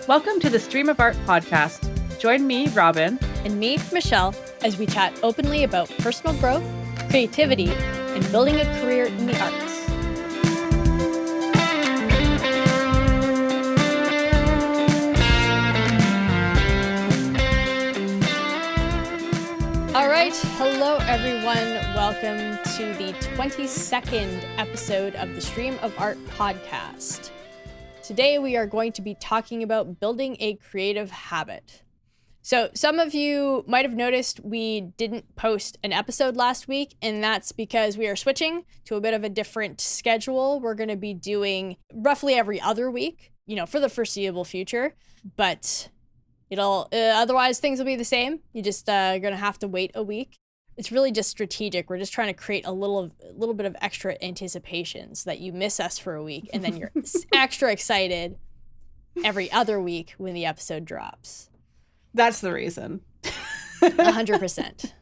Welcome to the Stream of Art podcast. Join me, Robyn. And me, Michelle, as we chat openly about personal growth, creativity, and building a career in the arts. All right, hello everyone. Welcome to the 22nd episode of the Stream of Art podcast. Today we are going to be talking about building a creative habit. So some of you might have noticed we didn't post an episode last week, and that's because we are switching to a bit of a different schedule. We're going to be doing roughly every other week, for the foreseeable future, but it'll otherwise things will be the same. You just going to have to wait a week. It's really just strategic. We're just trying to create a little bit of extra anticipation so that you miss us for a week and then you're extra excited every other week when the episode drops. That's the reason. 100%.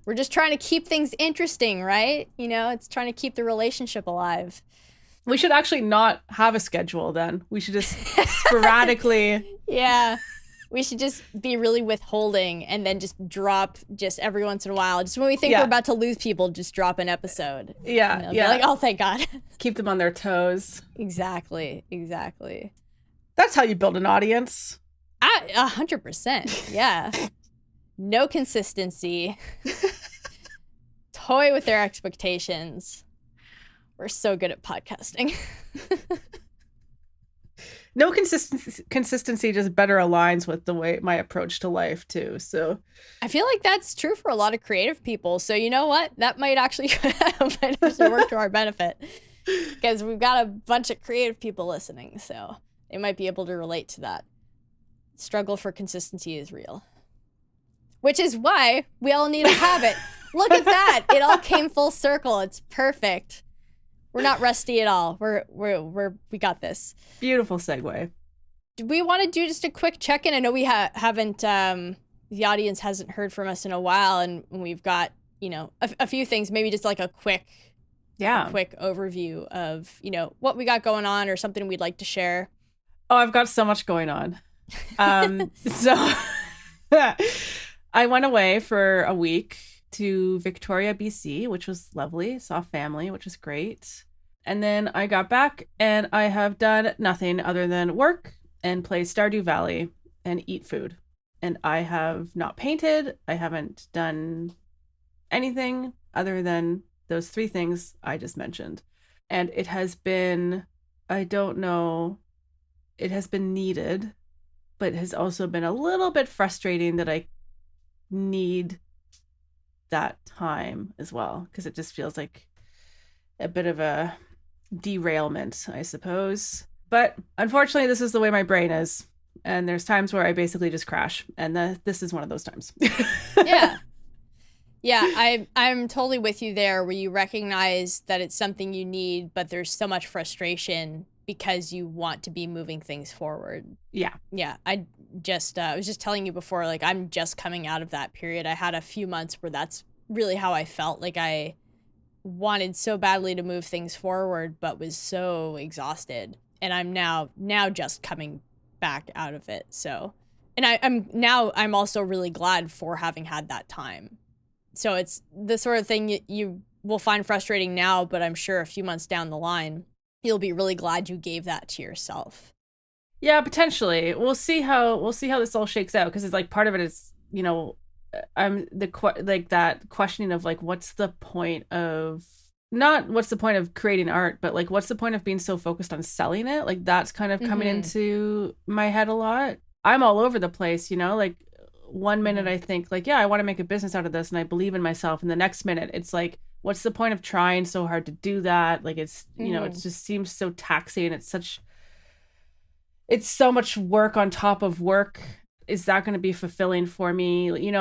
We're just trying to keep things interesting, right? It's trying to keep the relationship alive. We should actually not have a schedule then. We should just sporadically. Yeah. We should just be really withholding and then just drop just every once in a while. Just when we think we're about to lose people, just drop an episode. Yeah. Be like, oh, thank God. Keep them on their toes. Exactly. That's how you build an audience. 100%. Yeah. No consistency. Toy with their expectations. We're so good at podcasting. No consistency just better aligns with the way my approach to life too. So I feel like that's true for a lot of creative people. So you know what? That might actually work to our benefit because we've got a bunch of creative people listening. So they might be able to relate to that. Struggle for consistency is real, which is why we all need a habit. Look at that. It all came full circle. It's perfect. We're not rusty at all. We got this. Beautiful segue. Do we want to do just a quick check-in? I know we haven't, the audience hasn't heard from us in a while, and we've got, a few things, maybe just like a quick overview of, what we got going on or something we'd like to share. Oh, I've got so much going on. So I went away for a week to Victoria, BC, which was lovely. Saw family, which was great. And then I got back and I have done nothing other than work and play Stardew Valley and eat food. And I have not painted. I haven't done anything other than those three things I just mentioned. And it has been, it has been needed, but it has also been a little bit frustrating that I need that time as well, because it just feels like a bit of a derailment, I suppose. But unfortunately, this is the way my brain is, and there's times where I basically just crash, and this is one of those times. Yeah, I'm totally with you there, where you recognize that it's something you need, but there's so much frustration because you want to be moving things forward. Yeah. I was just telling you before, like, I'm just coming out of that period. I had a few months where that's really how I felt. Like I wanted so badly to move things forward, but was so exhausted. And I'm now just coming back out of it. So, and I'm also really glad for having had that time. So it's the sort of thing you will find frustrating now, but I'm sure a few months down the line, you'll be really glad you gave that to yourself. Yeah, potentially. We'll see how this all shakes out, because it's like part of it is, I'm that questioning of like, what's the point of creating art, but like, what's the point of being so focused on selling it? Like, that's kind of coming into my head a lot. I'm all over the place, like one minute I think like, yeah, I want to make a business out of this and I believe in myself, and the next minute it's like, what's the point of trying so hard to do that? Like, it's it just seems so taxing. It's so much work on top of work. Is that going to be fulfilling for me? And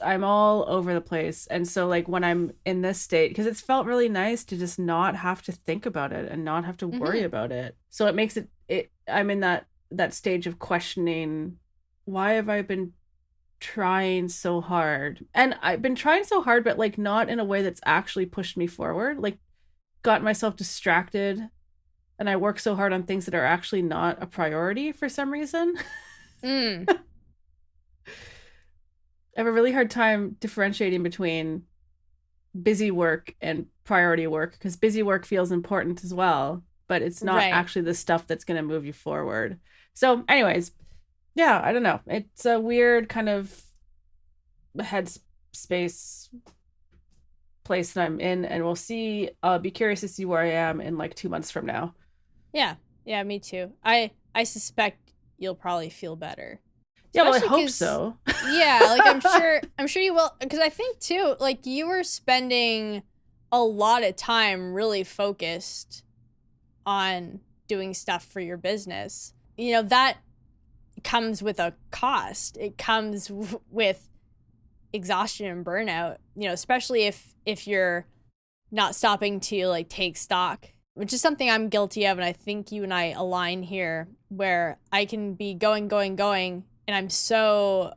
I'm all over the place. And so like when I'm in this state, because it's felt really nice to just not have to think about it and not have to worry about it. So it makes I'm in that stage of questioning, why have I been trying so hard? And I've been trying so hard, but like not in a way that's actually pushed me forward. Like got myself distracted and I work so hard on things that are actually not a priority for some reason. Mm. I have a really hard time differentiating between busy work and priority work because busy work feels important as well, but it's not Right. actually the stuff that's going to move you forward. So, anyways, yeah, I don't know. It's a weird kind of headspace place that I'm in, and we'll see. I'll be curious to see where I am in like 2 months from now. Yeah. Yeah, me too. I suspect you'll probably feel better. Yeah, well, I Especially hope 'cause so. yeah, like I'm sure you will, because I think too, like you were spending a lot of time really focused on doing stuff for your business. You know, that comes with a cost. It comes with exhaustion and burnout, you know, especially if you're not stopping to like take stock, which is something I'm guilty of, and I think you and I align here, where I can be going, and I'm so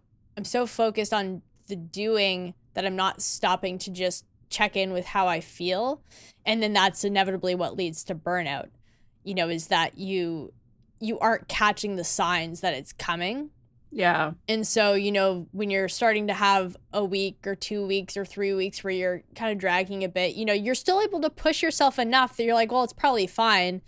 focused on the doing that I'm not stopping to just check in with how I feel. And then that's inevitably what leads to burnout. You know, is that you aren't catching the signs that it's coming. Yeah. And so, you know, when you're starting to have a week or 2 weeks or 3 weeks where you're kind of dragging a bit, you know, you're still able to push yourself enough that you're like, well, it's probably fine.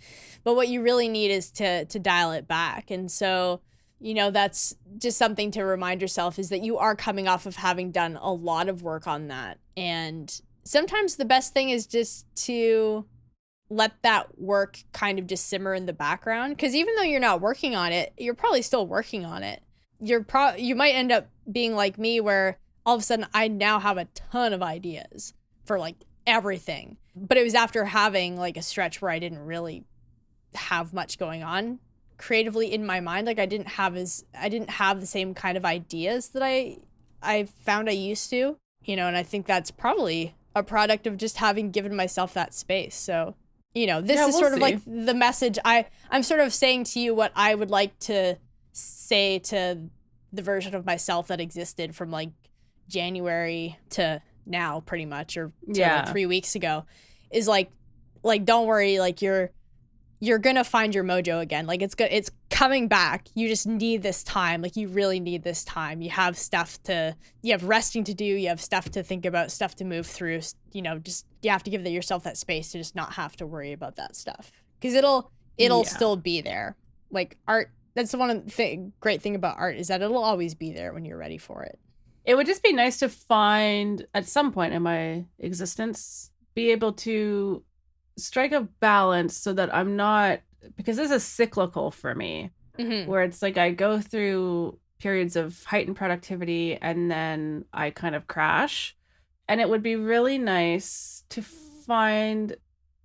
But what you really need is to dial it back. And so, you know, that's just something to remind yourself, is that you are coming off of having done a lot of work on that. And sometimes the best thing is just to let that work kind of just simmer in the background. Because even though you're not working on it, you're probably still working on it. You might end up being like me, where all of a sudden I now have a ton of ideas for like everything. But it was after having like a stretch where I didn't really have much going on creatively in my mind. Like I didn't have the same kind of ideas that I found I used to, you know, and I think that's probably a product of just having given myself that space. So, you know, this is sort of like the message I'm sort of saying to you what I would like to say to the version of myself that existed from like January to now, pretty much, or to like 3 weeks ago, is like don't worry, like you're gonna find your mojo again. Like it's coming back. You just need this time. Like you really need this time. You have resting to do. You have stuff to think about, stuff to move through. You know, just you have to give yourself that space to just not have to worry about that stuff, because it'll still be there. Like art. That's one of the great thing about art, is that it'll always be there when you're ready for it. It would just be nice to find at some point in my existence, be able to strike a balance so that I'm not, because this is cyclical for me, where it's like I go through periods of heightened productivity and then I kind of crash. And it would be really nice to find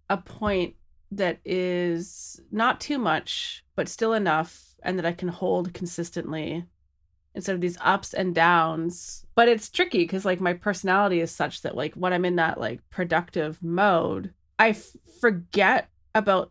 a point that is not too much, but still enough, and that I can hold consistently instead of these ups and downs. But it's tricky because like my personality is such that like when I'm in that like productive mode, I forget about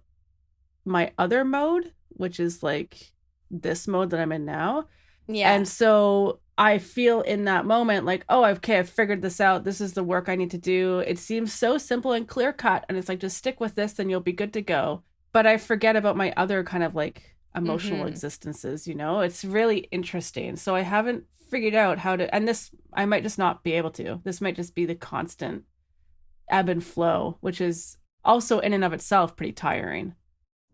my other mode, which is like this mode that I'm in now. Yeah. And so I feel in that moment like, oh, okay, I've figured this out. This is the work I need to do. It seems so simple and clear cut. And it's like, just stick with this and you'll be good to go. But I forget about my other kind of like emotional existences, you know? It's really interesting. So I haven't figured out how to, and this, I might just not be able to. This might just be the constant ebb and flow, which is also in and of itself pretty tiring.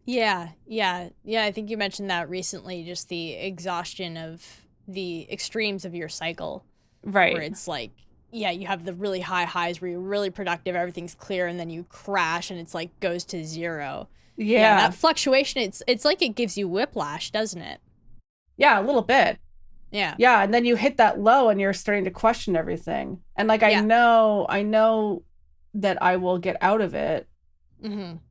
Yeah. I think you mentioned that recently, just the exhaustion of the extremes of your cycle. Right. Where it's like, yeah, you have the really high highs where you're really productive, everything's clear, and then you crash and it's like goes to zero. Yeah, that fluctuation, it's like it gives you whiplash, doesn't it? Yeah, a little bit. Yeah. Yeah, and then you hit that low and you're starting to question everything. And like I know that I will get out of it.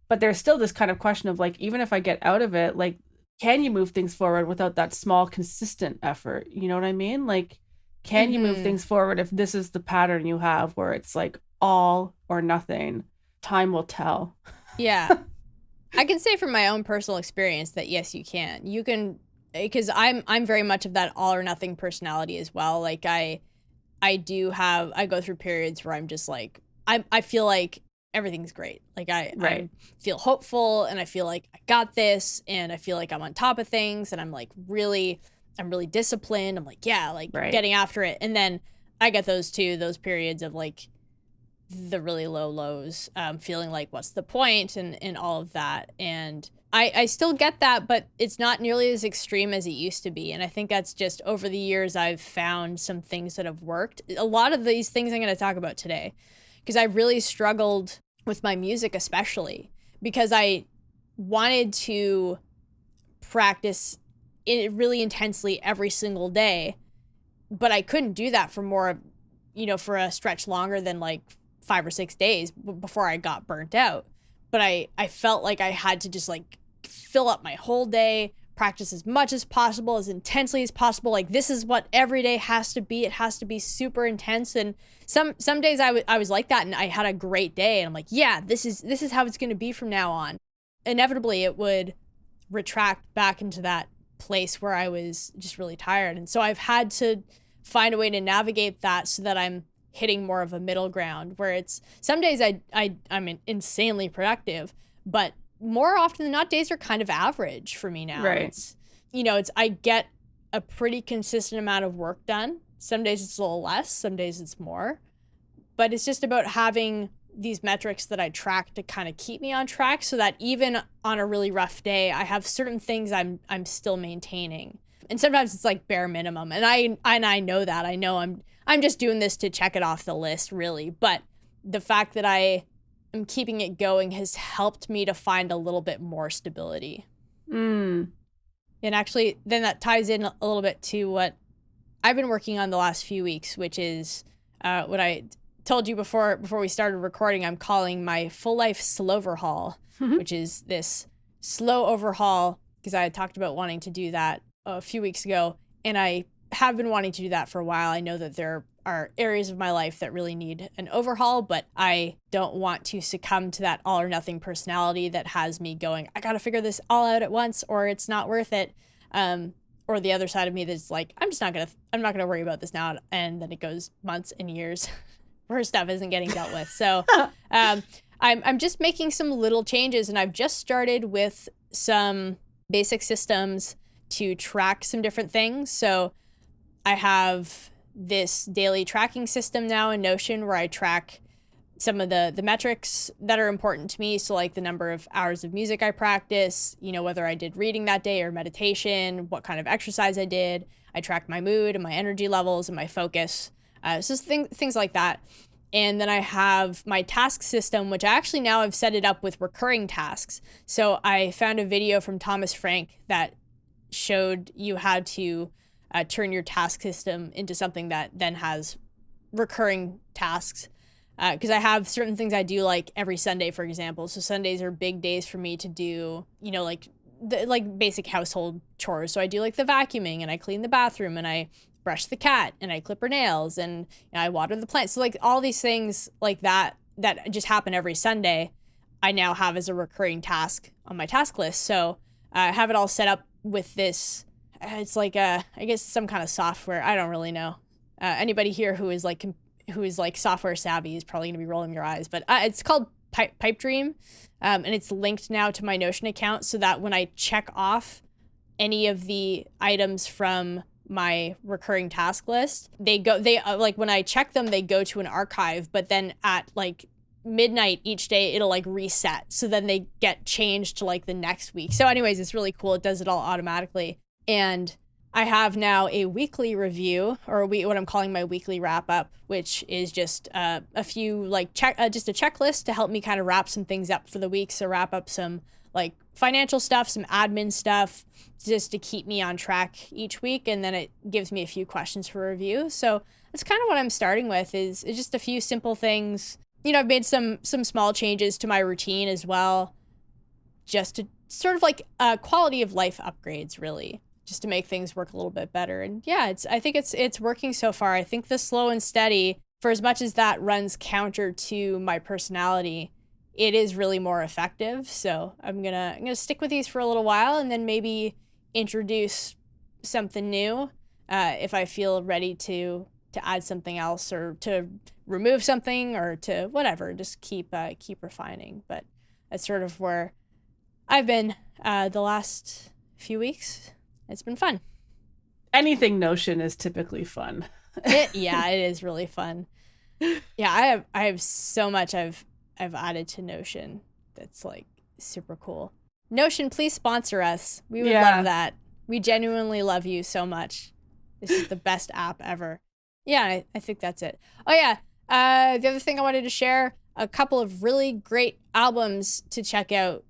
But there's still this kind of question of like, even if I get out of it, like, can you move things forward without that small consistent effort? You know what I mean? Like, can you move things forward if this is the pattern you have where it's like all or nothing? Time will tell. Yeah. I can say from my own personal experience that yes, you can. You can, because I'm very much of that all or nothing personality as well. Like I go through periods where I'm just like, I feel like everything's great. Like I Right. feel hopeful, and I feel like I got this, and I feel like I'm on top of things, and I'm really disciplined. I'm like, yeah, like Right. getting after it. And then I get those periods of like the really low lows, feeling like what's the point, and all of that. And I still get that, but it's not nearly as extreme as it used to be. And I think that's just over the years I've found some things that have worked. A lot of these things I'm going to talk about today, because I really struggled with my music, especially because I wanted to practice it really intensely every single day, but I couldn't do that for more, for a stretch longer than like 5 or 6 days before I got burnt out. But I felt like I had to just like fill up my whole day, practice as much as possible, as intensely as possible. Like this is what every day has to be. It has to be super intense. And some days I was like that, and I had a great day, and I'm like, yeah, this is how it's going to be from now on. Inevitably, it would retract back into that place where I was just really tired. And so I've had to find a way to navigate that so that I'm hitting more of a middle ground, where it's some days I'm insanely productive, but more often than not, days are kind of average for me now. Right. I get a pretty consistent amount of work done. Some days it's a little less, some days it's more, but it's just about having these metrics that I track to kind of keep me on track, so that even on a really rough day, I have certain things I'm still maintaining. And sometimes it's like bare minimum, and I know that. I know I'm just doing this to check it off the list, really. But the fact that I am keeping it going has helped me to find a little bit more stability. Mm. And actually, then that ties in a little bit to what I've been working on the last few weeks, which is what I told you before we started recording. I'm calling my full life slow overhaul, which is this slow overhaul, because I had talked about wanting to do that a few weeks ago, and I have been wanting to do that for a while. I know that there are areas of my life that really need an overhaul, but I don't want to succumb to that all or nothing personality that has me going, I gotta figure this all out at once, or it's not worth it. Or the other side of me that's like, I'm not gonna worry about this now, and then it goes months and years where stuff isn't getting dealt with. So I'm just making some little changes, and I've just started with some basic systems to track some different things. So I have this daily tracking system now in Notion, where I track some of the metrics that are important to me. So like the number of hours of music I practice, whether I did reading that day or meditation, what kind of exercise I did. I track my mood and my energy levels and my focus. So things like that. And then I have my task system, which actually now I've set it up with recurring tasks. So I found a video from Thomas Frank that showed you how to turn your task system into something that then has recurring tasks. Because I have certain things I do like every Sunday, for example. So Sundays are big days for me to do, like basic household chores. So I do like the vacuuming, and I clean the bathroom, and I brush the cat, and I clip her nails, and I water the plants. So like all these things like that just happen every Sunday, I now have as a recurring task on my task list. So I have it all set up with this. It's like I guess some kind of software. I don't really know. Anybody here who is like software savvy is probably gonna be rolling your eyes, but it's called Pipe Dream, and it's linked now to my Notion account, so that when I check off any of the items from my recurring task list, they when I check them, they go to an archive, but then at like midnight each day it'll like reset, so then they get changed to like the next week. So anyways, it's really cool. It does it all automatically. And I have now a weekly review, or what I'm calling my weekly wrap up, which is just a few just a checklist to help me kind of wrap some things up for the week. So wrap up some like financial stuff, some admin stuff, just to keep me on track each week. And then it gives me a few questions for review. So that's kind of what I'm starting with is just a few simple things. I've made some small changes to my routine as well, just to sort of like quality of life upgrades, really, just to make things work a little bit better. And yeah, I think it's working so far. I think the slow and steady, for as much as that runs counter to my personality, it is really more effective. So I'm gonna stick with these for a little while, and then maybe introduce something new if I feel ready to to add something else or to remove something or to whatever, just keep refining. But that's sort of where I've been the last few weeks. It's been fun. Anything Notion is typically fun. It is really fun. Yeah, I have so much I've added to Notion that's like super cool. Notion, please sponsor us. We would love that. We genuinely love you so much. This is the best app ever. Yeah, I think that's it. Oh yeah, the other thing I wanted to share, a couple of really great albums to check out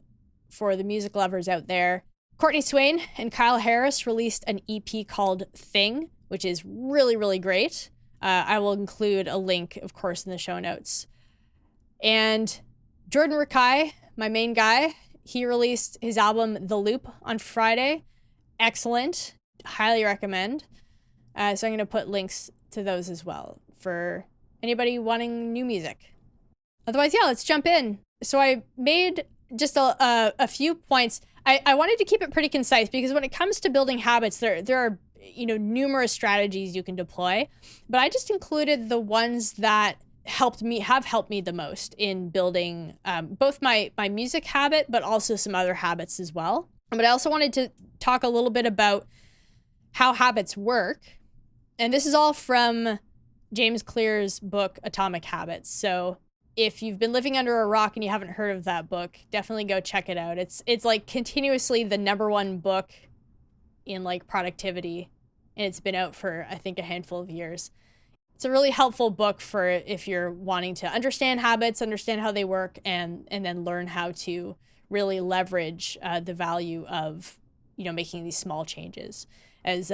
for the music lovers out there. Courtney Swain and Kyle Harris released an EP called Thing, which is really, really great. I will include a link, of course, in the show notes. And Jordan Rakai, my main guy, he released his album The Loop on Friday. Excellent. Highly recommend. So I'm going to put links to those as well for anybody wanting new music. Otherwise, yeah, let's jump in. So I made just a few points. I wanted to keep it pretty concise because when it comes to building habits, there are numerous strategies you can deploy, but I just included the ones that have helped me the most in building both my music habit, but also some other habits as well. But I also wanted to talk a little bit about how habits work. And this is all from James Clear's book, Atomic Habits. So if you've been living under a rock and you haven't heard of that book, definitely go check it out. It's like continuously the #1 book in like productivity. And it's been out for, I think, a handful of years. It's a really helpful book for if you're wanting to understand habits, understand how they work, and then learn how to really leverage the value of, making these small changes. As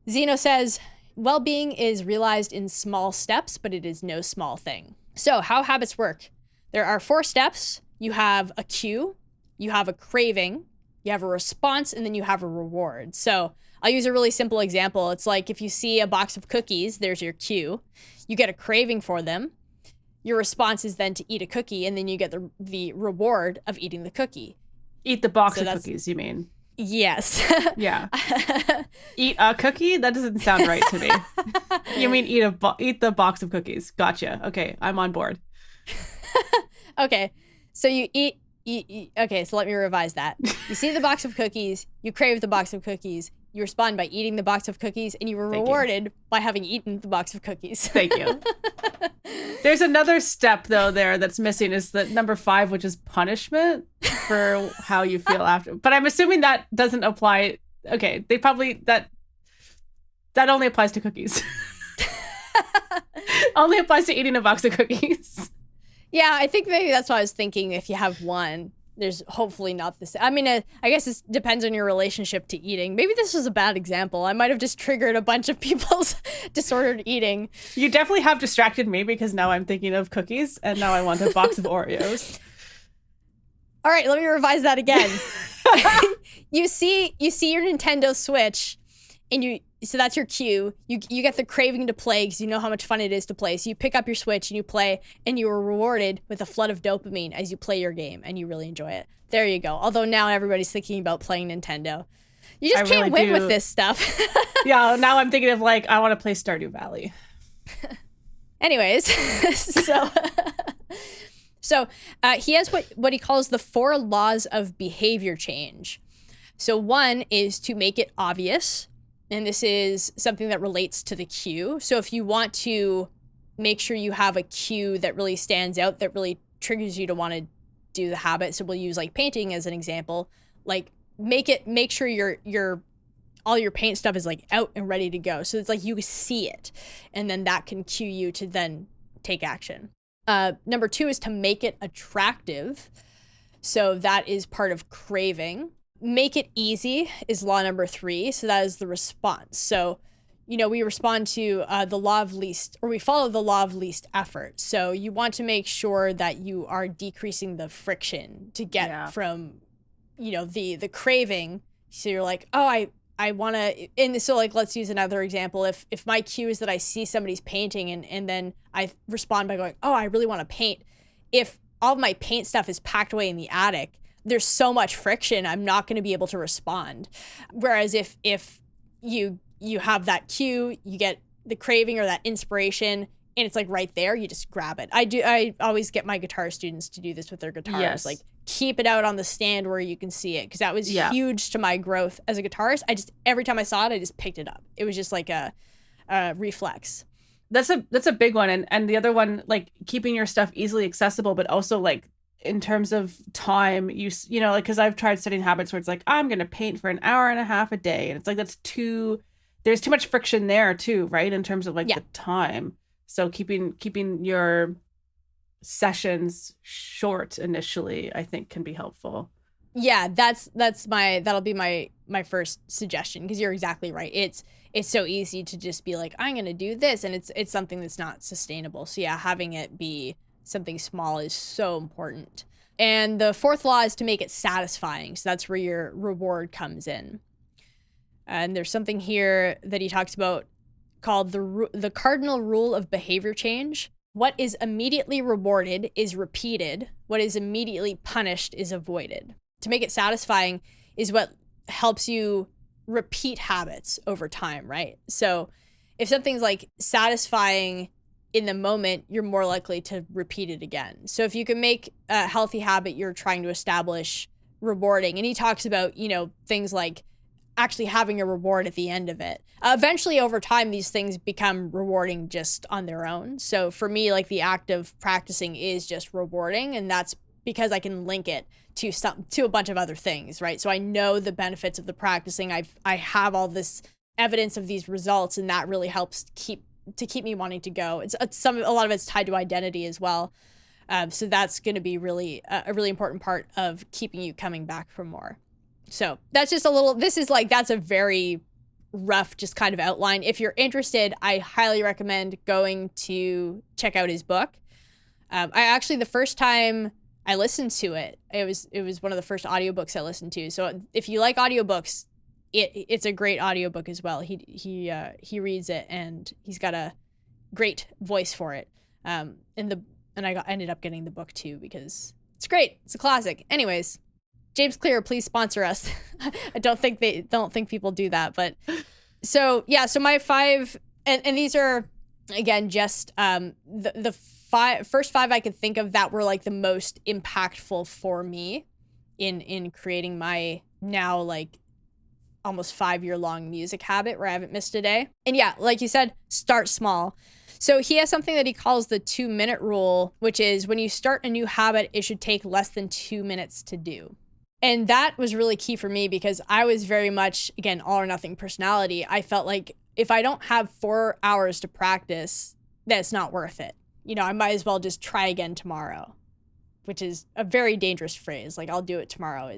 Zeno says, well-being is realized in small steps, but it is no small thing. So how habits work. There are 4 steps. You have a cue, you have a craving, you have a response, and then you have a reward. So I'll use a really simple example. It's like if you see a box of cookies, there's your cue. You get a craving for them. Your response is then to eat a cookie, and then you get the reward of eating the cookie. Eat the box of cookies, you mean? Yes. Yeah. Eat a cookie? That doesn't sound right to me. You mean eat the box of cookies. Gotcha. Okay, I'm on board. Okay, so you eat. Okay, so let me revise that. You see the box of cookies, you crave the box of cookies, you respond by eating the box of cookies, and you were rewarded by having eaten the box of cookies. Thank you. There's another step, though, there that's missing is the number 5, which is punishment for how you feel after. But I'm assuming that doesn't apply. Okay, they probably, that only applies to cookies. Only applies to eating a box of cookies. Yeah, I think maybe that's what I was thinking. If you have one, there's hopefully not this. I mean, I guess it depends on your relationship to eating. Maybe this was a bad example. I might have just triggered a bunch of people's disordered eating. You definitely have distracted me because now I'm thinking of cookies and now I want a box of Oreos. All right, let me revise that again. You see your Nintendo Switch and so that's your cue. You get the craving to play because you know how much fun it is to play. So you pick up your Switch and you play, and you are rewarded with a flood of dopamine as you play your game, and you really enjoy it. There you go. Although now everybody's thinking about playing Nintendo. You just can't win with this stuff. Yeah, now I'm thinking of I want to play Stardew Valley. Anyways, so he has what he calls the 4 laws of behavior change. So 1 is to make it obvious. And this is something that relates to the cue. So if you want to make sure you have a cue that really stands out, that really triggers you to want to do the habit. So we'll use like painting as an example. Like make sure your all your paint stuff is like out and ready to go. So it's like you see it, and then that can cue you to then take action. Number 2 is to make it attractive. So that is part of craving. Make it easy is law number 3. So that is the response. So, we respond to the law of least, or we follow the law of least effort. So you want to make sure that you are decreasing the friction to get from, the craving. So you're like, oh, I want to, and so like, let's use another example. If my cue is that I see somebody's painting and then I respond by going, oh, I really want to paint. If all of my paint stuff is packed away in the attic, there's so much friction, I'm not going to be able to respond. Whereas if you have that cue, you get the craving or that inspiration, and it's like right there, you just grab it. I always get my guitar students to do this with their guitars. Yes. Like, keep it out on the stand where you can see it, because that was huge to my growth as a guitarist. Every time I saw it, I just picked it up. It was just like a reflex. That's a big one. And the other one, like keeping your stuff easily accessible, but also like in terms of time, you know, like, because I've tried setting habits where it's like, I'm going to paint for an hour and a half a day. And it's like, there's too much friction there too, right? In terms of like the time. So keeping your sessions short initially, I think can be helpful. Yeah, that'll be my first suggestion, because you're exactly right. It's so easy to just be like, I'm going to do this, and it's something that's not sustainable. So yeah, having it be something small is so important. And the fourth law is to make it satisfying. So that's where your reward comes in. And there's something here that he talks about called the cardinal rule of behavior change. What is immediately rewarded is repeated. What is immediately punished is avoided. To make it satisfying is what helps you repeat habits over time, right? So if something's like satisfying in the moment, you're more likely to repeat it again. So if you can make a healthy habit you're trying to establish rewarding, and he talks about, you know, things like actually having a reward at the end of it. Eventually, over time, these things become rewarding just on their own. So for me, like, the act of practicing is just rewarding, and that's because I can link it to a bunch of other things, right? So I know the benefits of the practicing. I have all this evidence of these results, and that really helps keep me wanting to go. A lot of it's tied to identity as well. So that's going to be really a really important part of keeping you coming back for more. So that's just that's a very rough, just kind of outline. If you're interested, I highly recommend going to check out his book. The first time I listened to it, it was one of the first audiobooks I listened to. So if you like audiobooks, it's a great audiobook as well. He reads it, and he's got a great voice for it. I ended up getting the book too, because it's great. It's a classic. Anyways, James Clear, please sponsor us. I don't think people do that, but so yeah. So my 5, and these are again just the first 5 I could think of that were like the most impactful for me in creating my now like almost 5-year-long music habit where I haven't missed a day. And yeah, like you said, start small. So he has something that he calls the 2-minute rule, which is when you start a new habit, it should take less than 2 minutes to do. And that was really key for me, because I was very much, again, all or nothing personality. I felt like if I don't have 4 hours to practice, that's not worth it. You know, I might as well just try again tomorrow, which is a very dangerous phrase. Like, I'll do it tomorrow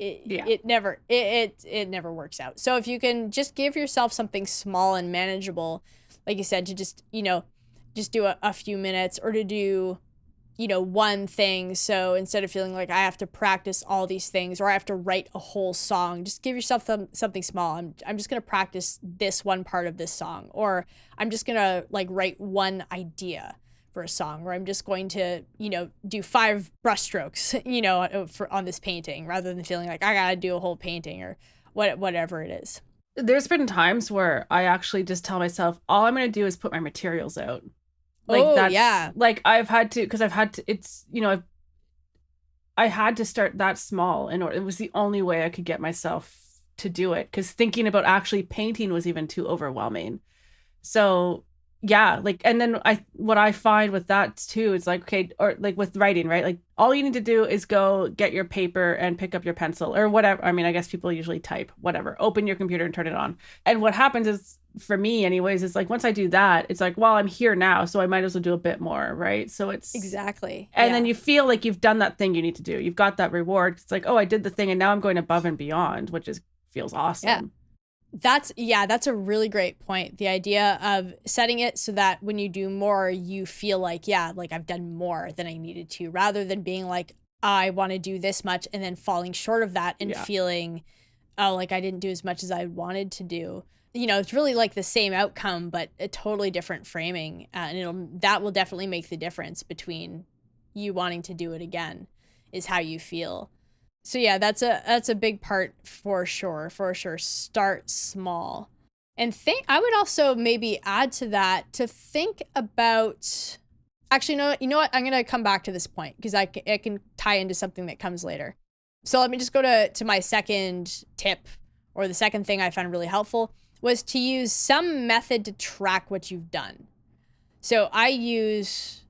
it never works out. So if you can just give yourself something small and manageable, like you said, to just do a few minutes, or to do, one thing. So instead of feeling like I have to practice all these things, or I have to write a whole song, just give yourself something small. I'm just going to practice this one part of this song, or I'm just going to like write one idea for a song, or I'm just going to, do 5 brushstrokes, on this painting, rather than feeling like I got to do a whole painting or whatever it is. There's been times where I actually just tell myself, all I'm going to do is put my materials out. Like, yeah. Like, I had to start that small in order. It was the only way I could get myself to do it, because thinking about actually painting was even too overwhelming. So yeah, like, and then what I find with that too is like, okay, or like with writing, right? Like, all you need to do is go get your paper and pick up your pencil or whatever. I mean, I guess people usually type, whatever, open your computer and turn it on. And what happens is, for me anyways, it's like, once I do that, it's like, well, I'm here now, so I might as well do a bit more, right? So it's exactly. And then you feel like you've done that thing you need to do. You've got that reward. It's like, oh, I did the thing, and now I'm going above and beyond, which feels awesome. Yeah. That's a really great point. The idea of setting it so that when you do more, you feel like, like I've done more than I needed to, rather than being like, I want to do this much and then falling short of that and feeling, oh, like I didn't do as much as I wanted to do. It's really like the same outcome, but a totally different framing. And that will definitely make the difference between you wanting to do it again, is how you feel. So yeah, that's a big part for sure. Start small. And I would also maybe add to that to think about, actually, no, you know what? I'm going to come back to this point because it can tie into something that comes later. So let me just go to my second tip, or the second thing I found really helpful, was to use some method to track what you've done. So I use,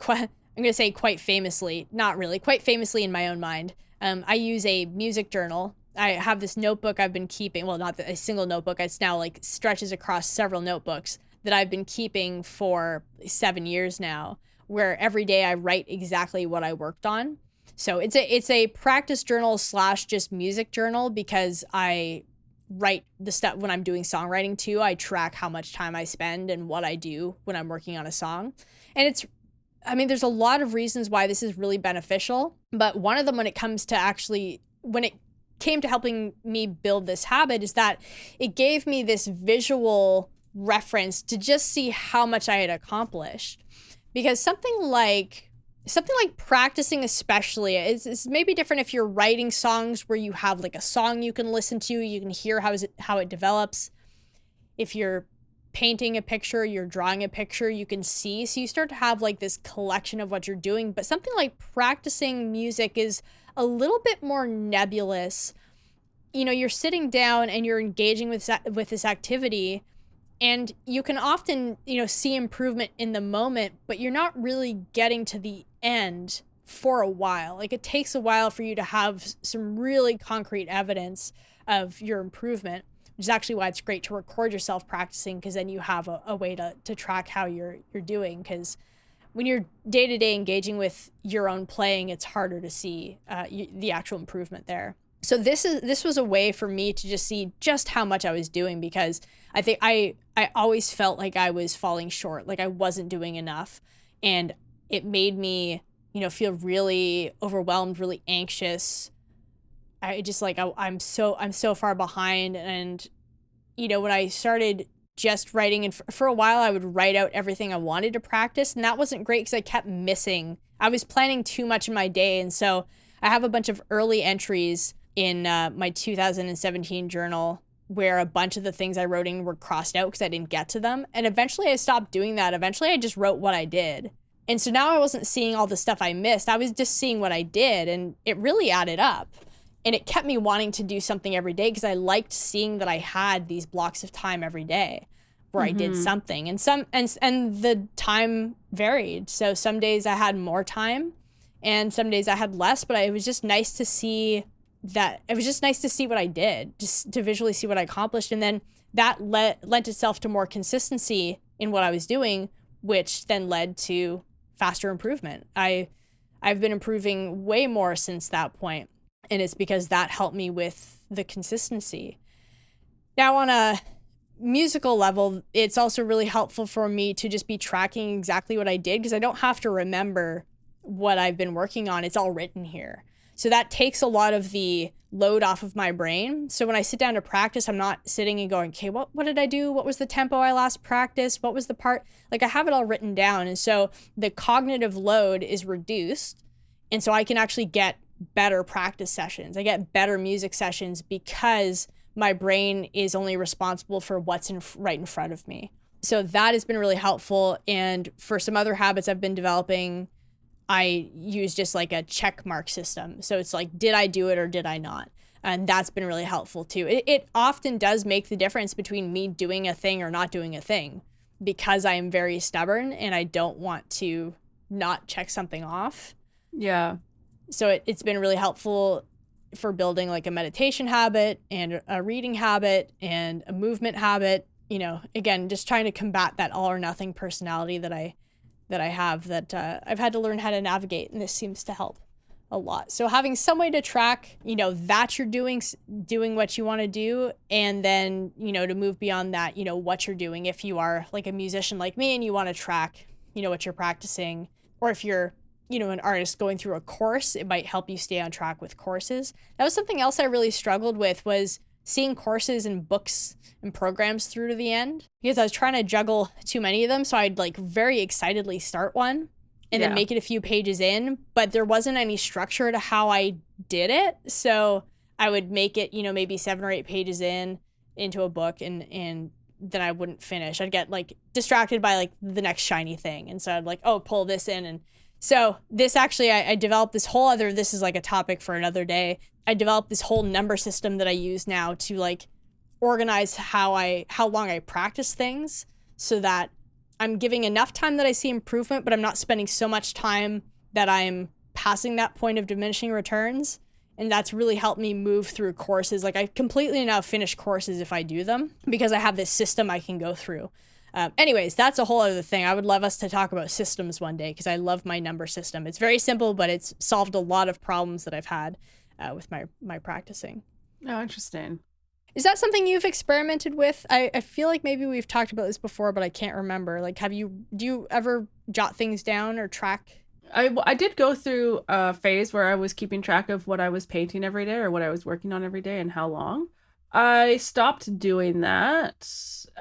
I'm going to say quite famously, not really, quite famously in my own mind, I use a music journal. I have this notebook I've been keeping, well, not a single notebook, it's now like stretches across several notebooks that I've been keeping for 7 years now, where every day I write exactly what I worked on. So it's a practice journal / just music journal, because I write the stuff when I'm doing songwriting too. I track how much time I spend and what I do when I'm working on a song. And there's a lot of reasons why this is really beneficial, but one of them when it came to helping me build this habit is that it gave me this visual reference to just see how much I had accomplished. Because something like practicing, especially, is maybe different if you're writing songs where you have like a song you can listen to, you can hear how it develops. If you're painting a picture, you're drawing a picture, you can see, so you start to have like this collection of what you're doing. But something like practicing music is a little bit more nebulous. You're sitting down and you're engaging with this activity, and you can often, see improvement in the moment, but you're not really getting to the end for a while. Like, it takes a while for you to have some really concrete evidence of your improvement, which is actually why it's great to record yourself practicing, because then you have a way to track how you're doing. Because when you're day-to-day engaging with your own playing, it's harder to see the actual improvement there. So this was a way for me to just see just how much I was doing, because I think I always felt like I was falling short, like I wasn't doing enough. And it made me, feel really overwhelmed, really anxious. I just I'm so far behind. And, when I started just writing, and for a while I would write out everything I wanted to practice, and that wasn't great because I kept missing. I was planning too much in my day, and so I have a bunch of early entries in my 2017 journal where a bunch of the things I wrote in were crossed out because I didn't get to them, and eventually I stopped doing that. Eventually I just wrote what I did, and so now I wasn't seeing all the stuff I missed. I was just seeing what I did, and it really added up. And it kept me wanting to do something every day, because I liked seeing that I had these blocks of time every day where I did something. And the time varied. So some days I had more time and some days I had less, but it was just nice to see that. It was just nice to see what I did, just to visually see what I accomplished. And then that lent itself to more consistency in what I was doing, which then led to faster improvement. I've been improving way more since that point. And it's because that helped me with the consistency. Now, on a musical level, it's also really helpful for me to just be tracking exactly what I did, because I don't have to remember what I've been working on. It's all written here. So that takes a lot of the load off of my brain. So when I sit down to practice, I'm not sitting and going, okay, what did I do? What was the tempo I last practiced? What was the part? Like, I have it all written down. And so the cognitive load is reduced. And so I can actually get better practice sessions. I get better music sessions because my brain is only responsible for what's right in front of me. So that has been really helpful. And for some other habits I've been developing, I use just like a check mark system. So it's like, did I do it or did I not? And that's been really helpful too. It often does make the difference between me doing a thing or not doing a thing, because I am very stubborn and I don't want to not check something off. Yeah. So it's been really helpful for building like a meditation habit and a reading habit and a movement habit. Again, just trying to combat that all or nothing personality that I have, that I've had to learn how to navigate, and this seems to help a lot. So having some way to track, that you're doing what you want to do, and then, to move beyond that, what you're doing. If you are like a musician like me and you want to track, what you're practicing, or if you're an artist going through a course, it might help you stay on track with courses. That was something else I really struggled with, was seeing courses and books and programs through to the end, because I was trying to juggle too many of them. So I'd like very excitedly start one and then make it a few pages in, but there wasn't any structure to how I did it. So I would make it, maybe 7 or 8 pages in, into a book and then I wouldn't finish. I'd get like distracted by like the next shiny thing. And so I'd like, oh, pull this in. And so this actually, I developed this whole other, this is like a topic for another day. I developed this whole number system that I use now to like organize how long I practice things so that I'm giving enough time that I see improvement, but I'm not spending so much time that I'm passing that point of diminishing returns. And that's really helped me move through courses. Like I completely now finish courses if I do them because I have this system I can go through. Anyways, that's a whole other thing. I would love us to talk about systems one day because I love my number system. It's very simple, but it's solved a lot of problems that I've had with my practicing. Oh, interesting. Is that something you've experimented with? I feel like maybe we've talked about this before, but I can't remember. Like, do you ever jot things down or track? I did go through a phase where I was keeping track of what I was painting every day or what I was working on every day and how long. I stopped doing that.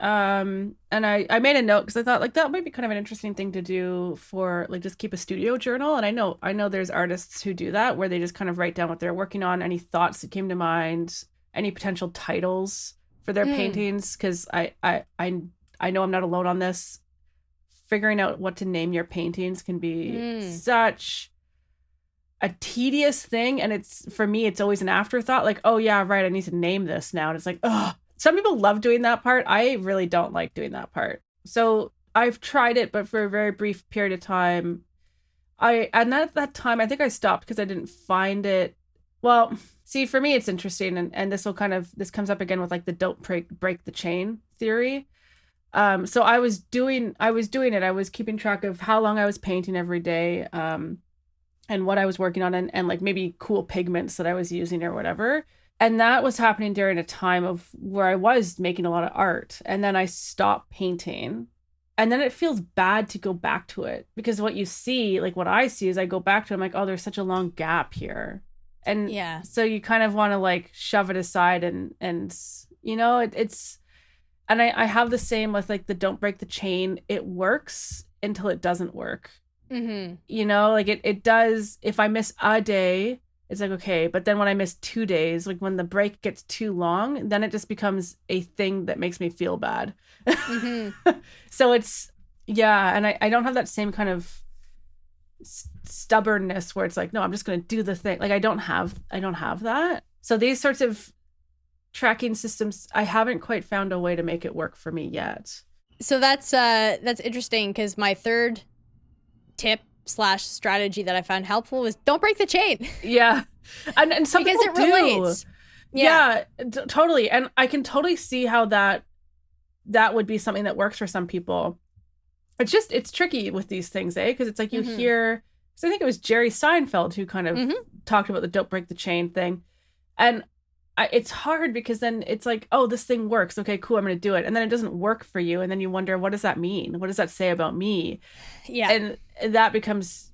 And I made a note because I thought like that might be kind of an interesting thing to do for like just keep a studio journal. And I know there's artists who do that where they just kind of write down what they're working on, any thoughts that came to mind, any potential titles for their paintings. Because I know I'm not alone on this. Figuring out what to name your paintings can be such a tedious thing. And it's, for me, it's always an afterthought. Like, oh yeah, right, I need to name this now. And it's like, oh, some people love doing that part. I really don't like doing that part. So I've tried it, but for a very brief period of time. And at that time, I think I stopped because I didn't find it. Well, see, for me, it's interesting. And this comes up again with like the don't break the chain theory. So I was doing it. I was keeping track of how long I was painting every day, and what I was working on and like maybe cool pigments that I was using or whatever. And that was happening during a time of where I was making a lot of art. And then I stopped painting. And then it feels bad to go back to it because what you see, like what I see is I go back to it, I'm like, oh, there's such a long gap here. And yeah, so you kind of want to like shove it aside and you know, it's. And I have the same with like the don't break the chain. It works until it doesn't work. Mm-hmm. You know, like it does. If I miss a day, it's like, okay. But then when I miss 2 days, like when the break gets too long, then it just becomes a thing that makes me feel bad. Mm-hmm. So it's, yeah. And I don't have that same kind of stubbornness where it's like, no, I'm just going to do the thing. Like I don't have that. So these sorts of tracking systems, I haven't quite found a way to make it work for me yet. So that's interesting because my third tip / strategy that I found helpful was don't break the chain. Yeah. And some because people it relates. Yeah, totally. And I can totally see how that would be something that works for some people. It's tricky with these things, because it's like you hear, because I think it was Jerry Seinfeld who kind of talked about the don't break the chain thing. And it's hard because then it's like, oh, this thing works. Okay, cool. I'm going to do it. And then it doesn't work for you. And then you wonder, what does that mean? What does that say about me? Yeah. And that becomes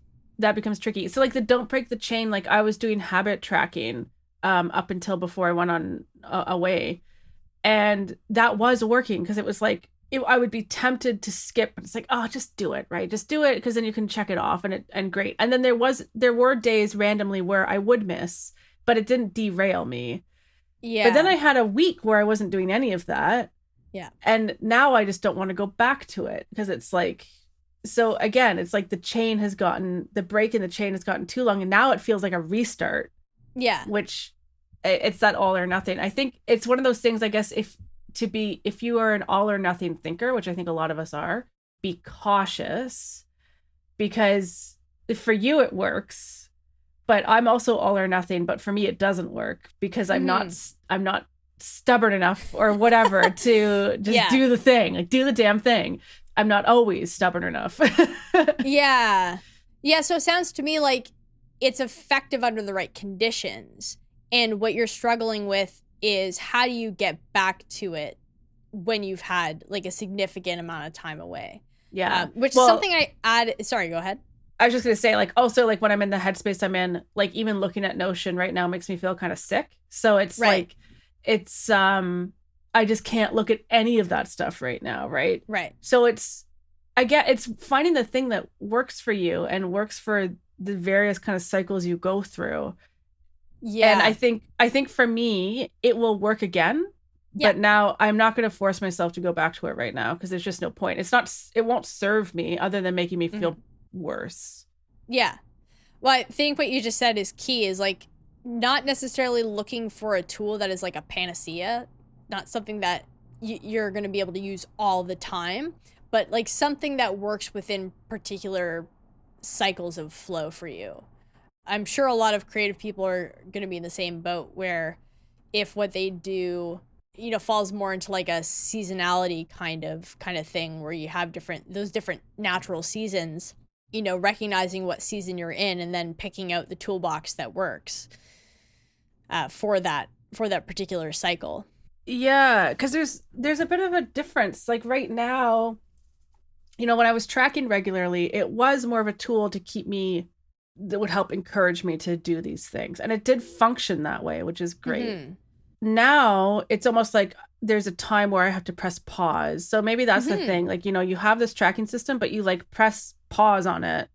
tricky. So like the don't break the chain, like I was doing habit tracking up until before I went on away. And that was working because it was like, I would be tempted to skip, but it's like, oh, just do it, right? Just do it because then you can check it off and great. And then there were days randomly where I would miss, but it didn't derail me. Yeah. But then I had a week where I wasn't doing any of that. Yeah. And now I just don't want to go back to it because it's like, so again, it's like the break in the chain has gotten too long and now it feels like a restart. Yeah. Which it's that all or nothing. I think it's one of those things, I guess, if you are an all or nothing thinker, which I think a lot of us are, be cautious because for you it works. But I'm also all or nothing. But for me, it doesn't work because I'm not stubborn enough or whatever to just do the thing, like do the damn thing. I'm not always stubborn enough. Yeah. So it sounds to me like it's effective under the right conditions. And what you're struggling with is how do you get back to it when you've had like a significant amount of time away? Yeah. Which is something I add. Sorry, go ahead. I was just going to say, like, also, like, when I'm in the headspace I'm in, like, even looking at Notion right now makes me feel kind of sick. So it's like, it's, I just can't look at any of that stuff right now, right? Right. So it's finding the thing that works for you and works for the various kind of cycles you go through. Yeah. And I think for me, it will work again. Yeah. But now I'm not going to force myself to go back to it right now because there's just no point. It won't serve me other than making me feel worse. Yeah. Well, I think what you just said is key, is like not necessarily looking for a tool that is like a panacea, not something that you're going to be able to use all the time, but like something that works within particular cycles of flow for you. I'm sure a lot of creative people are going to be in the same boat where if what they do, falls more into like a seasonality kind of thing where you have those different natural seasons, recognizing what season you're in and then picking out the toolbox that works for that particular cycle. Yeah, because there's a bit of a difference. Like right now, when I was tracking regularly, it was more of a tool to keep me that would help encourage me to do these things. And it did function that way, which is great. Now it's almost like there's a time where I have to press pause. So maybe that's the thing. Like, you have this tracking system, but you like press pause on it.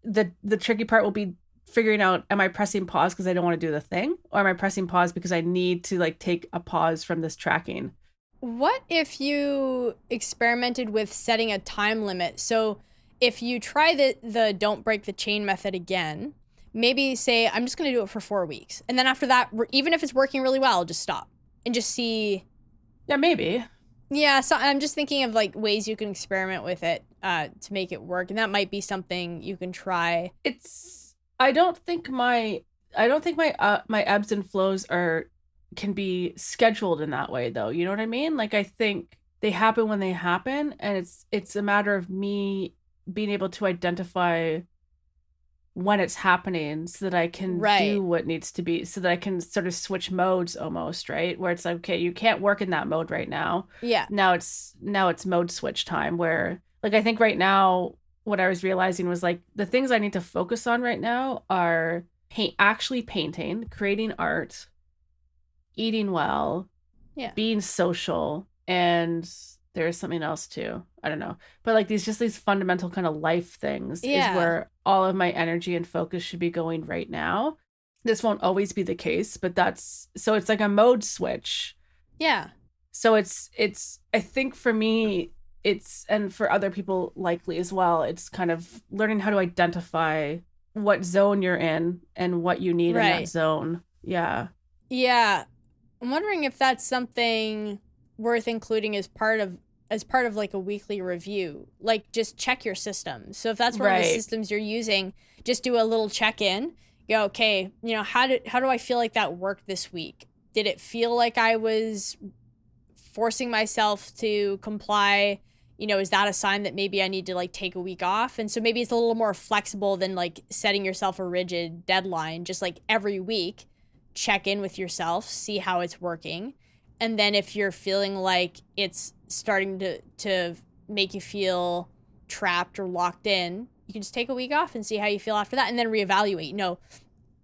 The tricky part will be figuring out, am I pressing pause because I don't want to do the thing? Or am I pressing pause because I need to like take a pause from this tracking? What if you experimented with setting a time limit? So if you try the don't break the chain method again, maybe say, I'm just going to do it for 4 weeks. And then after that, even if it's working really well, just stop and just see. Yeah, maybe. Yeah, so I'm just thinking of like ways you can experiment with it to make it work. And that might be something you can try. I don't think my my ebbs and flows can be scheduled in that way though. You know what I mean? Like I think they happen when they happen, and it's a matter of me being able to identify when it's happening so that I can do what needs to be, so that I can sort of switch modes almost, right? Where it's like, okay, you can't work in that mode right now. Yeah. Now it's mode switch time, where like I think right now what I was realizing was like the things I need to focus on right now are actually painting, creating art, eating well, being social, and there's something else too. I don't know. But like these fundamental kind of life things is where all of my energy and focus should be going right now. This won't always be the case, but so it's like a mode switch. Yeah. So it's I think for me and for other people likely as well, it's kind of learning how to identify what zone you're in and what you need in that zone. Yeah. Yeah. I'm wondering if that's something worth including as part of like a weekly review. Like just check your system. So if that's one of the systems you're using, just do a little check-in. Go, okay, how do I feel like that worked this week? Did it feel like I was forcing myself to comply? Is that a sign that maybe I need to like take a week off? And so maybe it's a little more flexible than like setting yourself a rigid deadline. Just like every week, check in with yourself, see how it's working. And then if you're feeling like it's starting to make you feel trapped or locked in, you can just take a week off and see how you feel after that, and then reevaluate.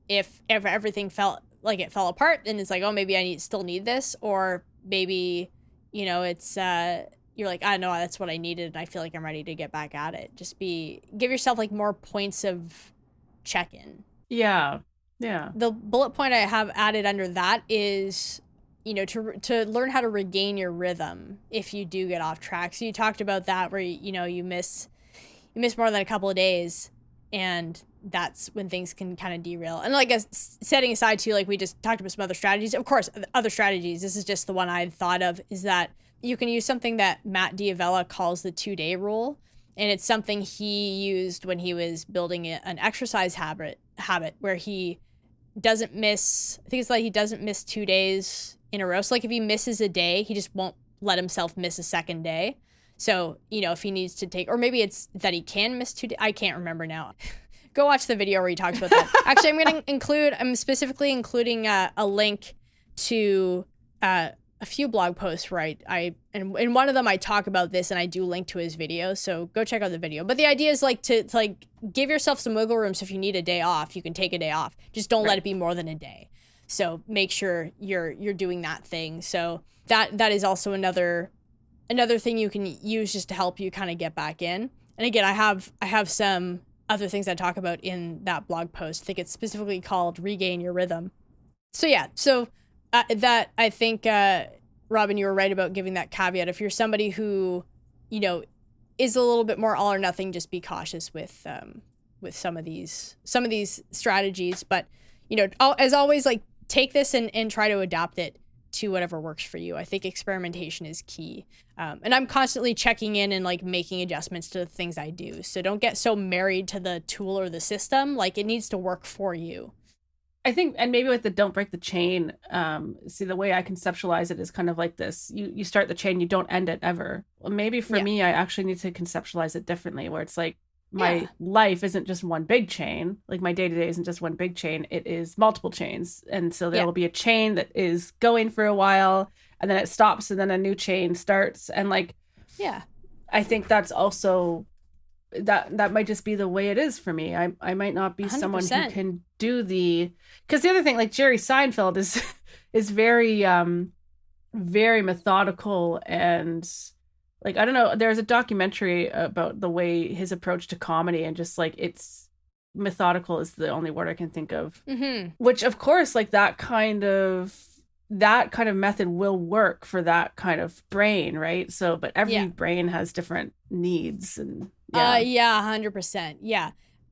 If everything felt like it fell apart, then it's like, oh, maybe I still need this, or maybe, it's you're like, I know that's what I needed, and I feel like I'm ready to get back at it. Give yourself like more points of check-in. Yeah. Yeah. The bullet point I have added under that is, to learn how to regain your rhythm if you do get off track. So you talked about that where, you miss more than a couple of days, and that's when things can kind of derail. And like setting aside too, like we just talked about some other strategies. Of course, other strategies. This is just the one I thought of, is that you can use something that Matt D'Avella calls the 2-day rule. And it's something he used when he was building an exercise habit where he doesn't miss, I think it's like he doesn't miss 2 days in a row. So like if he misses a day, he just won't let himself miss a second day. So, if he needs to take, or maybe it's that he can miss 2 days. I can't remember now. Go watch the video where he talks about that. Actually, I'm specifically including a link to a few blog posts where I and in one of them I talk about this, and I do link to his video. So go check out the video. But the idea is like to like give yourself some wiggle room. So if you need a day off, you can take a day off. Just don't let it be more than a day. So make sure you're doing that thing. So that is also another thing you can use just to help you kind of get back in. And again, I have some other things I talk about in that blog post. I think it's specifically called Regain Your Rhythm. So yeah, that I think Robyn, you were right about giving that caveat. If you're somebody who, is a little bit more all or nothing, just be cautious with some of these strategies. But, as always, like, take this and try to adapt it to whatever works for you. I think experimentation is key. And I'm constantly checking in and like making adjustments to the things I do. So don't get so married to the tool or the system. Like, it needs to work for you. I think, and maybe with the don't break the chain, see, the way I conceptualize it is kind of like this. You start the chain, you don't end it ever. Well, maybe for me, I actually need to conceptualize it differently, where it's like my life isn't just one big chain. Like, my day-to-day isn't just one big chain. It is multiple chains. And so there will be a chain that is going for a while, and then it stops, and then a new chain starts. And like, I think that's also... that might just be the way it is for me. I might not be 100%. Someone who can do because the other thing, like Jerry Seinfeld is very very methodical, and like, I don't know, there's a documentary about the way his approach to comedy, and just like, it's methodical is the only word I can think of. Which, of course, like that kind of method will work for that kind of brain, right? So, but every brain has different needs. And 100%.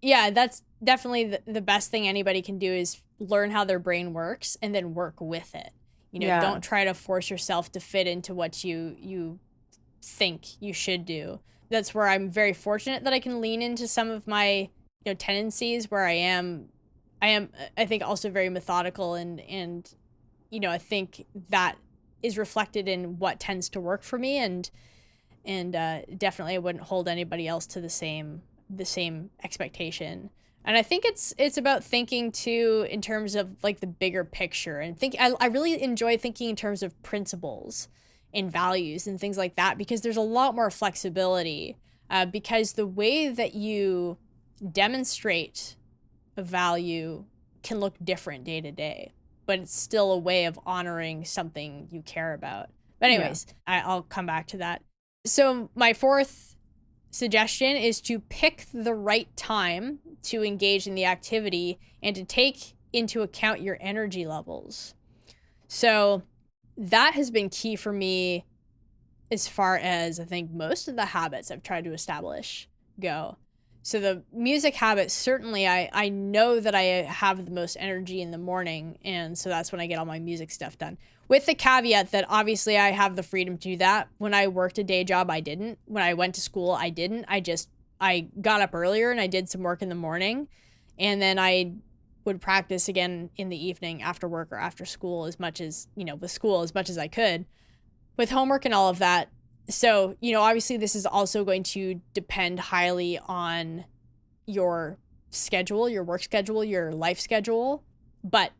Yeah, that's definitely the best thing anybody can do, is learn how their brain works and then work with it. Don't try to force yourself to fit into what you think you should do. That's where I'm very fortunate that I can lean into some of my tendencies, where I am I think also very methodical, and I think that is reflected in what tends to work for me, and definitely I wouldn't hold anybody else to the same expectation. And I think it's about thinking too in terms of like the bigger picture, and I really enjoy thinking in terms of principles and values and things like that, because there's a lot more flexibility, because the way that you demonstrate a value can look different day to day, but it's still a way of honoring something you care about. But anyways, I'll come back to that. So my fourth suggestion is to pick the right time to engage in the activity and to take into account your energy levels. So that has been key for me as far as I think most of the habits I've tried to establish go. So the music habit, certainly I know that I have the most energy in the morning, and so that's when I get all my music stuff done. With the caveat that obviously I have the freedom to do that. When I worked a day job, I didn't. When I went to school, I didn't. I got up earlier and I did some work in the morning, and then I would practice again in the evening after work or after school, as much as, with school, as much as I could, with homework and all of that. So, obviously this is also going to depend highly on your schedule, your work schedule, your life schedule. But,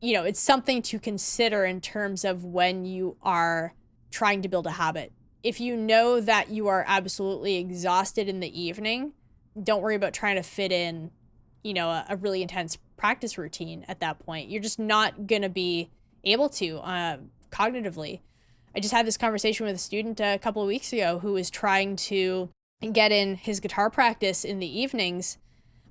it's something to consider in terms of when you are trying to build a habit. If you know that you are absolutely exhausted in the evening, don't worry about trying to fit in, a really intense practice routine at that point. You're just not going to be able to cognitively. I just had this conversation with a student a couple of weeks ago who was trying to get in his guitar practice in the evenings,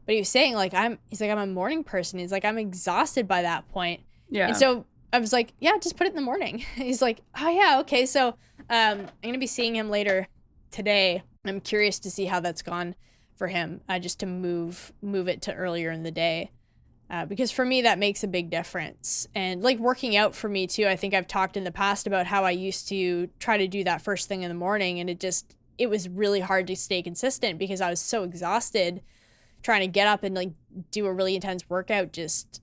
but he was saying I'm a morning person. He's like, I'm exhausted by that point. Yeah. And so I was like, yeah, just put it in the morning. He's like, oh yeah, okay. So I'm gonna be seeing him later today. I'm curious to see how that's gone for him, just to move it to earlier in the day. Because for me, that makes a big difference. And like working out for me too, I think I've talked in the past about how I used to try to do that first thing in the morning, and it was really hard to stay consistent because I was so exhausted trying to get up and like do a really intense workout, just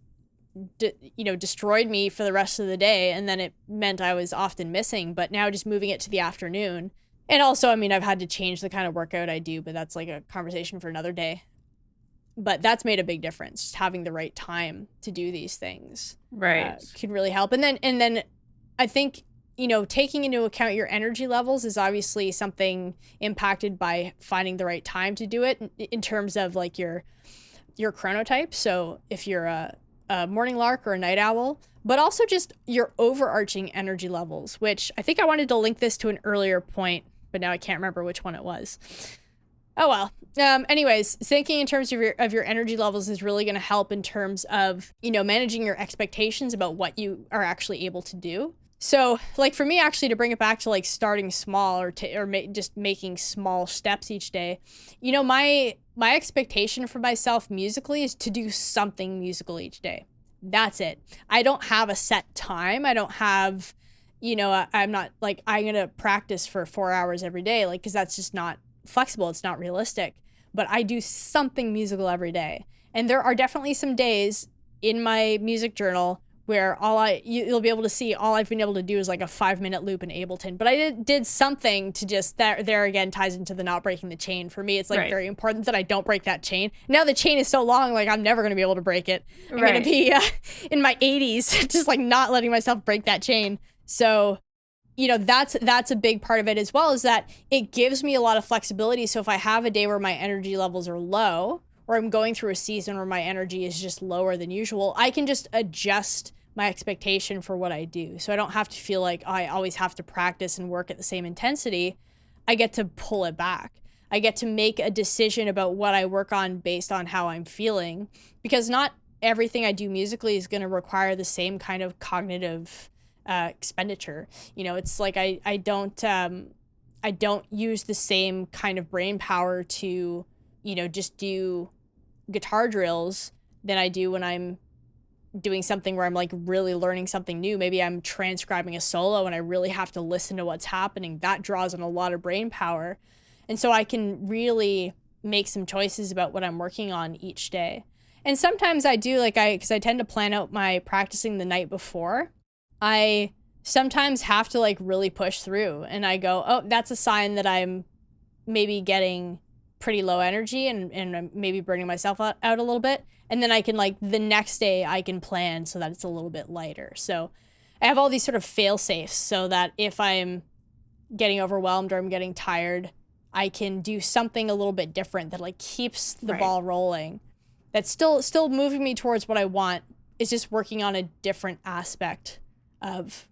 destroyed me for the rest of the day. And then it meant I was often missing. But now just moving it to the afternoon. And also, I've had to change the kind of workout I do, but that's like a conversation for another day. But that's made a big difference. Just having the right time to do these things, right, can really help. And then I think, taking into account your energy levels is obviously something impacted by finding the right time to do it in terms of like your chronotype. So if you're a morning lark or a night owl, but also just your overarching energy levels, which I think I wanted to link this to an earlier point, but now I can't remember which one it was. Oh, well. Anyways, thinking in terms of your energy levels is really going to help in terms of, managing your expectations about what you are actually able to do. So, like, for me, actually, to bring it back to like starting small just making small steps each day, my expectation for myself musically is to do something musical each day. That's it. I don't have a set time. I don't have, I'm not like, I'm going to practice for 4 hours every day, like, because that's just not flexible. It's not realistic. But I do something musical every day. And there are definitely some days in my music journal where you'll be able to see all I've been able to do is like a 5-minute loop in Ableton. But I did something to just, there again ties into the not breaking the chain. For me, it's like very important that I don't break that chain. Now the chain is so long, like I'm never going to be able to break it. I'm going to be in my 80s, just like not letting myself break that chain. So, that's a big part of it as well, is that it gives me a lot of flexibility. So if I have a day where my energy levels are low, or I'm going through a season where my energy is just lower than usual, I can just adjust my expectation for what I do. So I don't have to feel like I always have to practice and work at the same intensity. I get to pull it back. I get to make a decision about what I work on based on how I'm feeling, because not everything I do musically is going to require the same kind of cognitive expenditure. It's like I don't use the same kind of brain power to just do guitar drills than I do when I'm doing something where I'm like really learning something new. Maybe I'm transcribing a solo and I really have to listen to what's happening. That draws on a lot of brain power. And so I can really make some choices about what I'm working on each day. And sometimes I do, because I tend to plan out my practicing the night before. I sometimes have to like really push through, and I go, oh, that's a sign that I'm maybe getting pretty low energy and I'm maybe burning myself out a little bit. And then I can the next day I can plan so that it's a little bit lighter. So I have all these sort of fail safes so that if I'm getting overwhelmed or I'm getting tired, I can do something a little bit different that keeps the ball rolling. That's still moving me towards what I want. It's just working on a different aspect of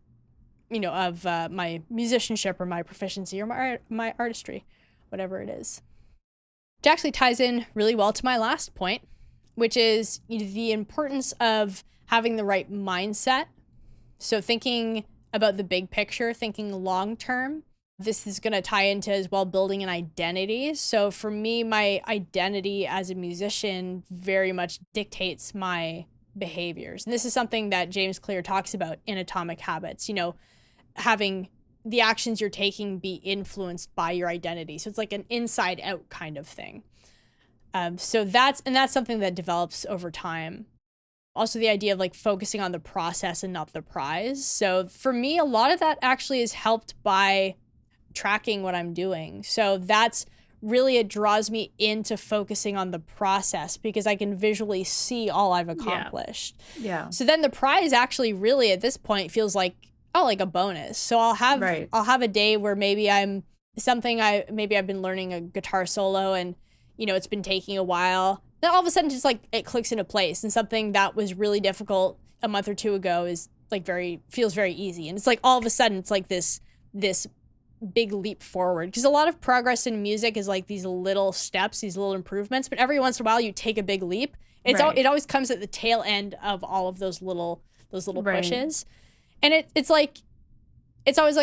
my musicianship or my proficiency or my artistry, whatever it is. Which actually ties in really well to my last point, which is the importance of having the right mindset. So thinking about the big picture, thinking long term. This is going to tie into as well building an identity. So for me, my identity as a musician very much dictates my behaviors. And this is something that James Clear talks about in Atomic Habits, having the actions you're taking be influenced by your identity. So it's like an inside out kind of thing. So that's something that develops over time. Also the idea of focusing on the process and not the prize. So for me, a lot of that actually is helped by tracking what I'm doing. So that's really, it draws me into focusing on the process because I can visually see all I've accomplished. Yeah. So then the prize actually really at this point feels like a bonus. So I'll have a day where maybe I've been learning a guitar solo and it's been taking a while. Then all of a sudden just it clicks into place, and something that was really difficult a month or two ago is feels very easy. And it's all of a sudden it's this big leap forward, because a lot of progress in music is these little steps, these little improvements, but every once in a while you take a big leap. It always comes at the tail end of all of those little pushes. And it's always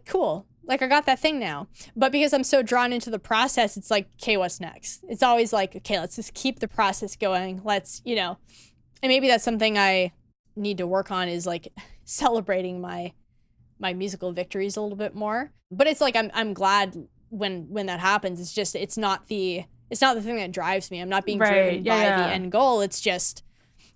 cool. I got that thing now. But because I'm so drawn into the process, it's okay, what's next? It's always okay, let's just keep the process going. Let's, and maybe that's something I need to work on, is celebrating my musical victories a little bit more. But it's I'm glad when that happens. It's just, it's not the thing that drives me. I'm not being driven by the end goal. It's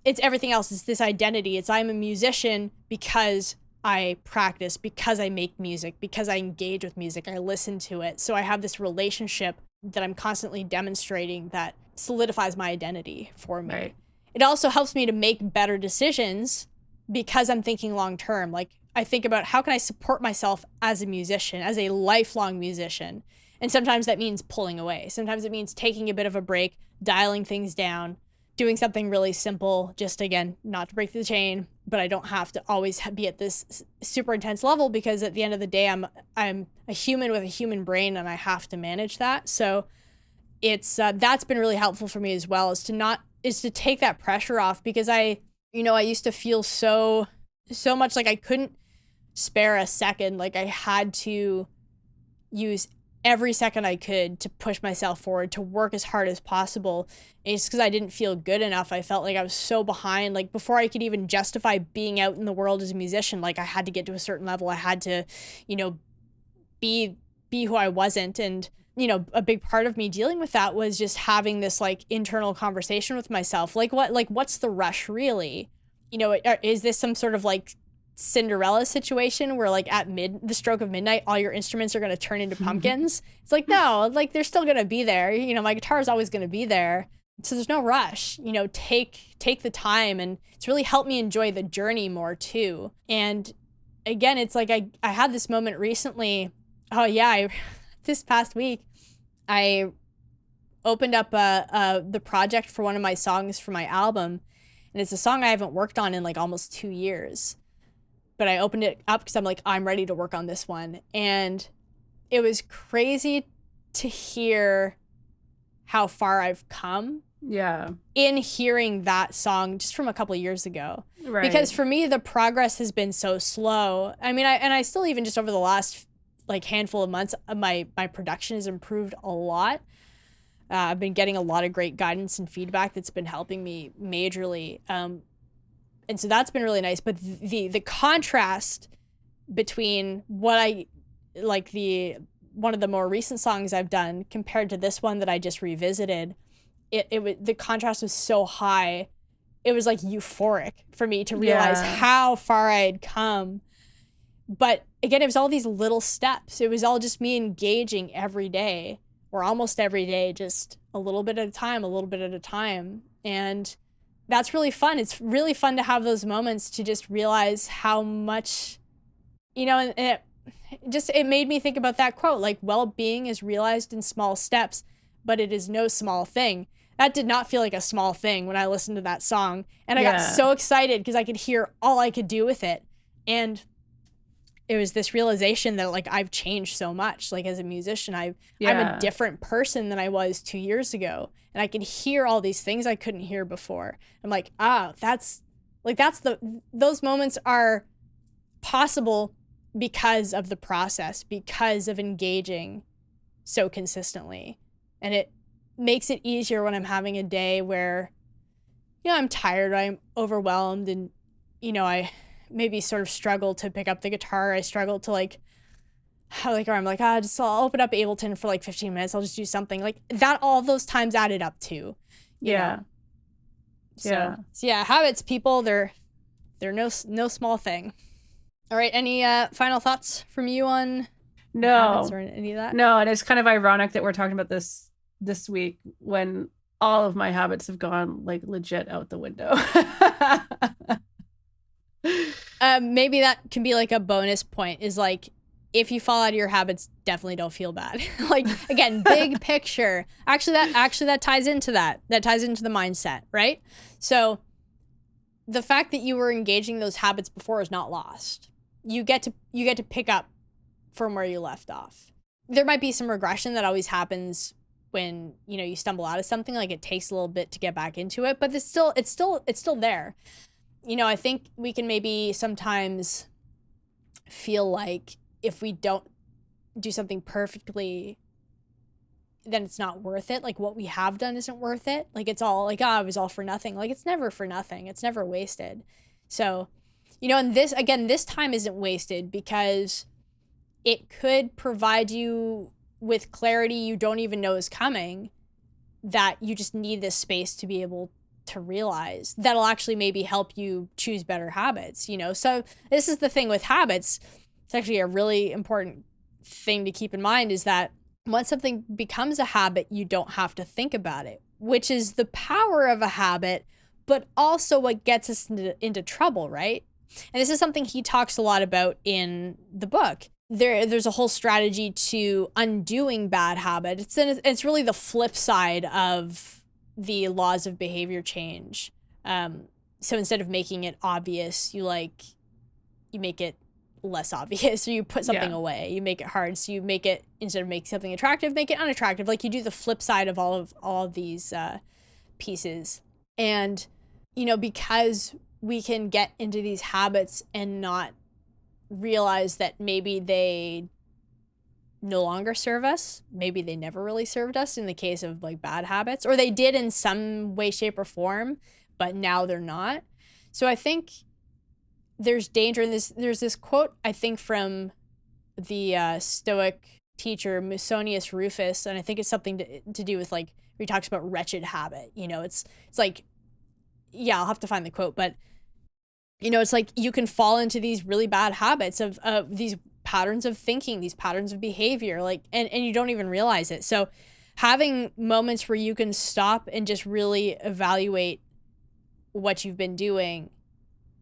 everything else. It's this identity. I'm a musician because I practice, because I make music, because I engage with music, I listen to it. So I have this relationship that I'm constantly demonstrating that solidifies my identity for me. Right. It also helps me to make better decisions because I'm thinking long term. I think about how can I support myself as a musician, as a lifelong musician. And sometimes that means pulling away. Sometimes it means taking a bit of a break, dialing things down, doing something really simple, just again, not to break the chain, but I don't have to always be at this super intense level, because at the end of the day, I'm a human with a human brain and I have to manage that. So it's, that's been really helpful for me as well, is to take that pressure off, because I used to feel so much like I couldn't spare a second. Like, I had to use every second I could to push myself forward, to work as hard as possible. And it's because I didn't feel good enough. I felt like I was so behind. Like, before I could even justify being out in the world as a musician, like, I had to get to a certain level. I had to, you know, be who I wasn't. And, you know, a big part of me dealing with that was just having this like internal conversation with myself. Like, what's the rush really? You know, is this some sort of like Cinderella situation where like at the stroke of midnight, all your instruments are going to turn into pumpkins? It's like, no, like they're still going to be there. You know, my guitar is always going to be there. So there's no rush, you know, take the time. And it's really helped me enjoy the journey more too. And again, it's like, I had this moment recently. Oh yeah. This past week, I opened up the project for one of my songs for my album. And it's a song I haven't worked on in like almost 2 years. But I opened it up because I'm like, I'm ready to work on this one. And it was crazy to hear how far I've come. Yeah. In hearing that song just from a couple of years ago. Right. Because for me, the progress has been so slow. I mean, I still, even just over the last like handful of months, my production has improved a lot. I've been getting a lot of great guidance and feedback that's been helping me majorly. And so that's been really nice. But the contrast between what I like, one of the more recent songs I've done compared to this one that I just revisited, the contrast was so high. It was like euphoric for me to realize how far I had come. But again, it was all these little steps. It was all just me engaging every day, or almost every day, just a little bit at a time. And that's really fun. It's really fun to have those moments to just realize how much, you know, and it made me think about that quote, like, well-being is realized in small steps, but it is no small thing. That did not feel like a small thing when I listened to that song. And I got so excited because I could hear all I could do with it. And it was this realization that like I've changed so much. Like as a musician, I'm a different person than I was 2 years ago. And I could hear all these things I couldn't hear before. I'm like, those moments are possible because of the process, because of engaging so consistently. And it makes it easier when I'm having a day where, you know, I'm tired, I'm overwhelmed, and, you know, I maybe sort of struggle to pick up the guitar. I struggle to or I'm like, I'll open up Ableton for like 15 minutes. I'll just do something like that. All those times added up too. You know? So habits, people, they're no small thing. All right. Any final thoughts from you on habits or any of that? No. And it's kind of ironic that we're talking about this week when all of my habits have gone like legit out the window. Maybe that can be like a bonus point, is like, if you fall out of your habits, definitely don't feel bad. Like, again, big picture. Actually, that ties into that. That ties into the mindset, right? So the fact that you were engaging those habits before is not lost. You get to pick up from where you left off. There might be some regression that always happens when, you know, you stumble out of something. Like, it takes a little bit to get back into it, but it's still there. You know, I think we can maybe sometimes feel like if we don't do something perfectly, then it's not worth it. Like, what we have done isn't worth it. Like, it's all like, it was all for nothing. Like, it's never for nothing. It's never wasted. So, you know, and this time isn't wasted because it could provide you with clarity you don't even know is coming, that you just need this space to be able to realize. That'll actually maybe help you choose better habits, you know? So this is the thing with habits. It's actually a really important thing to keep in mind, is that once something becomes a habit, you don't have to think about it, which is the power of a habit, but also what gets us into trouble, right? And this is something he talks a lot about in the book. There's a whole strategy to undoing bad habits. It's really the flip side of the laws of behavior change. So instead of making it obvious, you make it less obvious, or you put something away. You make it hard, so you make it, instead of make something attractive, make it unattractive. Like, you do the flip side of all of these pieces. And, you know, because we can get into these habits and not realize that maybe they no longer serve us. Maybe they never really served us in the case of like bad habits, or they did in some way, shape, or form, but now they're not. So I think there's danger in this. There's this quote, I think, from the Stoic teacher Musonius Rufus, and I think it's something to do with like where he talks about wretched habit. You know, it's like, yeah, I'll have to find the quote, but you know, it's like you can fall into these really bad habits of these patterns of thinking, these patterns of behavior, like, and you don't even realize it. So having moments where you can stop and just really evaluate what you've been doing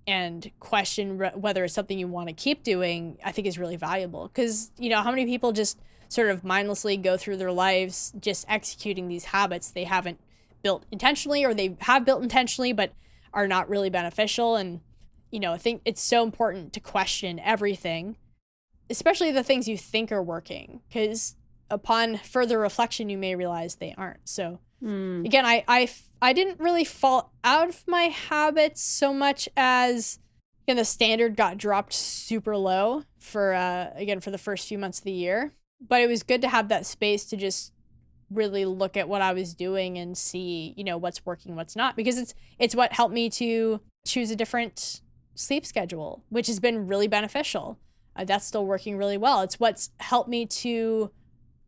and question whether it's something you want to keep doing, I think is really valuable. Because, you know, how many people just sort of mindlessly go through their lives just executing these habits they haven't built intentionally, or they have built intentionally but are not really beneficial. And, you know, I think it's so important to question everything, especially the things you think are working, because upon further reflection, you may realize they aren't. So again, I didn't really fall out of my habits so much as, again, the standard got dropped super low for the first few months of the year. But it was good to have that space to just really look at what I was doing and see, you know, what's working, what's not, because it's what helped me to choose a different sleep schedule, which has been really beneficial. That's still working really well. It's what's helped me to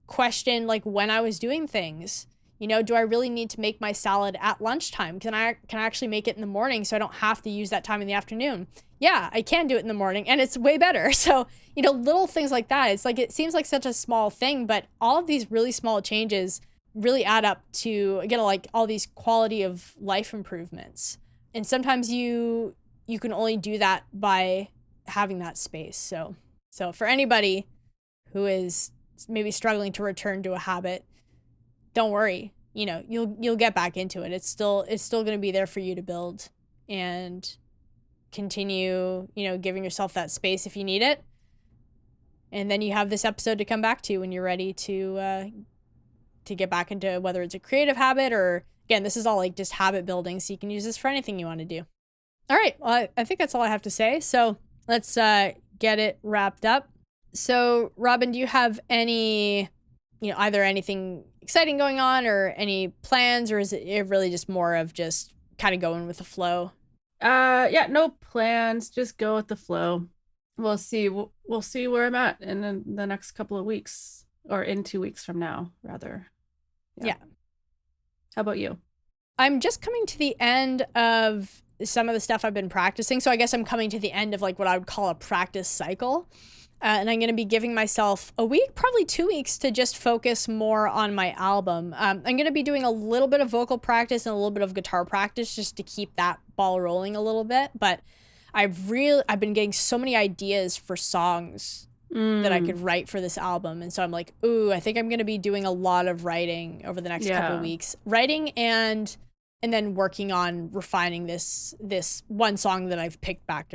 question like when I was doing things. You know, do I really need to make my salad at lunchtime? Can I actually make it in the morning so I don't have to use that time in the afternoon? Yeah, I can do it in the morning, and it's way better. So, you know, little things like that. It's like, it seems like such a small thing, but all of these really small changes really add up to, again, like all these quality of life improvements. And sometimes you can only do that by having that space. So for anybody who is maybe struggling to return to a habit, don't worry. You know, you'll get back into it. It's still going to be there for you to build and continue, you know, giving yourself that space if you need it. And then you have this episode to come back to when you're ready to get back into whether it's a creative habit, or, again, this is all like just habit building, so you can use this for anything you want to do. All right, well, I think that's all I have to say. So let's get it wrapped up. So, Robyn, do you have any, you know, either anything exciting going on or any plans, or is it really just more of just kind of going with the flow? Yeah, no plans. Just go with the flow. We'll see. We'll see where I'm at in the next couple of weeks, or in 2 weeks from now, rather. Yeah. How about you? I'm just coming to the end of some of the stuff I've been practicing. So I guess I'm coming to the end of like what I would call a practice cycle. And I'm going to be giving myself a week, probably 2 weeks, to just focus more on my album. I'm going to be doing a little bit of vocal practice and a little bit of guitar practice just to keep that ball rolling a little bit. But I've been getting so many ideas for songs that I could write for this album. And so I'm like, ooh, I think I'm going to be doing a lot of writing over the next couple of weeks. Writing and then working on refining this one song that I've picked back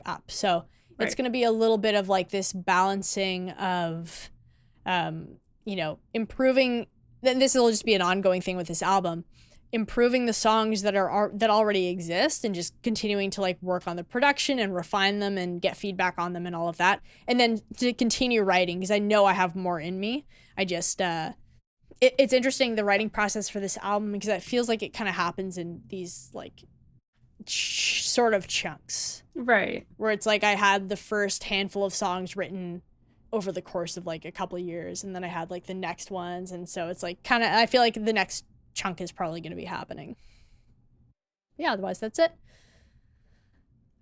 up. So it's going to be a little bit of like this balancing of, you know, improving. Then this will just be an ongoing thing with this album, improving the songs that already exist, and just continuing to like work on the production and refine them and get feedback on them and all of that. And then to continue writing, because I know I have more in me. I just, it's interesting, the writing process for this album, because it feels like it kind of happens in these like sort of chunks, right, where it's like I had the first handful of songs written over the course of like a couple of years, and then I had like the next ones, and so it's like kind of, I feel like the next chunk is probably going to be happening. Yeah, otherwise that's it.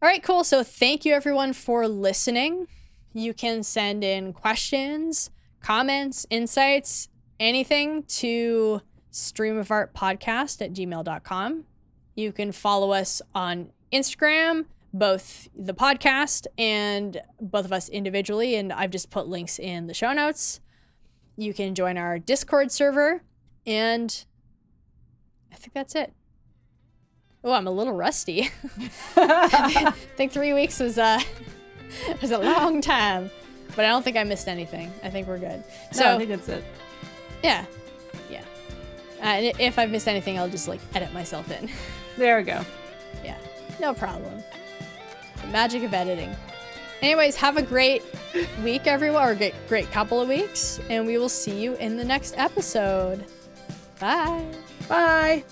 All right, cool. So thank you everyone for listening. You can send in questions, comments, insights, anything to streamofartpodcast@gmail.com. You can follow us on Instagram, both the podcast and both of us individually, and I've just put links in the show notes. You can join our Discord server, and I think that's it. Oh, I'm a little rusty. I think 3 weeks was a long time, but I don't think I missed anything. I think we're good. So no, I think that's it. Yeah. And if I've missed anything, I'll just like edit myself in. There we go. Yeah, no problem. The magic of editing. Anyways, have a great week, everyone, or great couple of weeks, and we will see you in the next episode. Bye. Bye.